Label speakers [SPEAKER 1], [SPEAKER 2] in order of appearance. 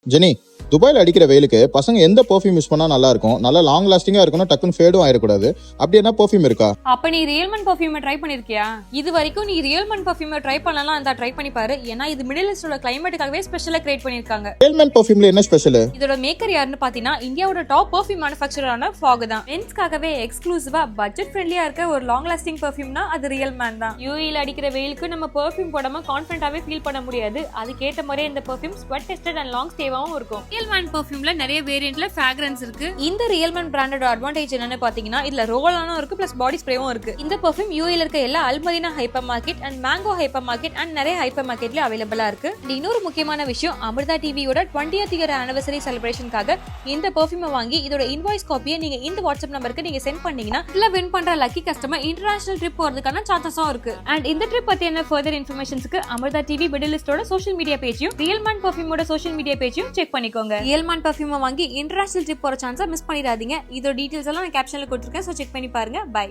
[SPEAKER 1] Jenny, துபாயில அடிக்கிற வெயிலுக்கு பசங்க எந்த பெர்ஃப்யூம் யூஸ் பண்ணா நல்லா இருக்கும், நல்லா லாங் லாஸ்டிங்கா இருக்கணும், டக்குன்னு ஃபேடும் ஆயிடக்கூடாது, அப்படி என்ன பெர்ஃப்யூம் இருக்கா?
[SPEAKER 2] அப்ப நீ ரியல்மன் பெர்ஃப்யூம் ட்ரை பண்ணிருக்கியா? இது வரைக்கும் நீ ரியல்மன் பெர்ஃப்யூம் ட்ரை பண்ணலாம், அந்த ட்ரை பண்ணி பாரு. ஏன்னா இது மிடில் ஈஸ்டோட கிளைமேட்டுக்காகவே ஸ்பெஷலா கிரியேட் பண்ணிருக்காங்க.
[SPEAKER 1] ரியல்மன் பெர்ஃப்யூம்ல என்ன ஸ்பெஷல்?
[SPEAKER 2] இதோட மேக்கர் யாருன்னு பாத்தீங்கன்னா இந்தியாவோட டாப் பெர்ஃப்யூம் மேனுஃபேக்சரான ஃபாக் தான். மென்ஸ்க்காகவே எக்ஸ்க்ளூசிவா பட்ஜெட் ஃப்ரெண்ட்லியா இருக்க ஒரு லாங் லாஸ்டிங் பெர்ஃப்யூம்னா அது ரியல்மன் தான். யூஏல அடிக்கிற வெயிலுக்கு நம்ம பெர்ஃப்யூம் போடாம கான்ஃபிடென்ட்டாவே ஃபீல் பண்ண முடியாது. அதுக்கேற்ற மாதிரி இந்த perfume sweat tested and long ஸ்டேவாவும் இருக்கும். ரியல்மன் பெர்ஃப்யூம்ல நிறைய வேரியன்ட்ல ஃபிராக்ரன்ஸ் இருக்கு. இந்த ரியல்மன் பிராண்டோட அட்வான்டேஜ் என்னன்னு பாத்தீங்கன்னா இதுல ரோலானும் இருக்கு, பிளஸ் பாடி ஸ்ப்ரேவும் இருக்கு. இந்த பெர்ஃப்யூம் யூஏல இருக்க எல்லா Al Madina hyper market and mango hyper market and நிறைய ஹைப்பர் மார்க்கெட்ல அவைலபிளா இருக்கு. இன்னொரு முக்கியமான விஷயம், அமிர்தா டிவியோட 20th இயர் ஆனிவர்சரி செலிப்ரேஷனுக்காக இந்த பெர்ஃப்யூமை வாங்கி இதோட இன்வாய்ஸ் காப்பியை நீங்க இந்த வாட்ஸ்அப் நம்பருக்கு நீங்க சென்ட் பண்ணீங்கன்னா இல்ல வின் பண்ற லக்கி கஸ்டமர் இன்டர்நேஷனல் ட்ரிப் போறதுக்கான சான்சஸும் இருக்கு. அண்ட் இந்த ட்ரிப் பத்தியான ஃபர்தர் இன்ஃபர்மேஷன்ஸ்க்கு அமிர்தா டிவி மிடில் ஈஸ்டோட சோஷியல் மீடியா பேஜையும் ரியல்மன் பெர்ஃப்யூமோட சோஷியல் மீடியா பேஜையும் செக் பண்ணிக்கோங்க. ரியல்மன் பெர்ஃப்யூமை வாங்கி இன்டர்நேஷனல் ட்ரிப் போற சான்ஸை மிஸ் பண்ணிடாதீங்க. இதோட டீடைல்ஸ் எல்லாம் நான் கேப்ஷன்ல கொடுத்திருக்கேன், சோ செக் பண்ணி பாருங்க. பை.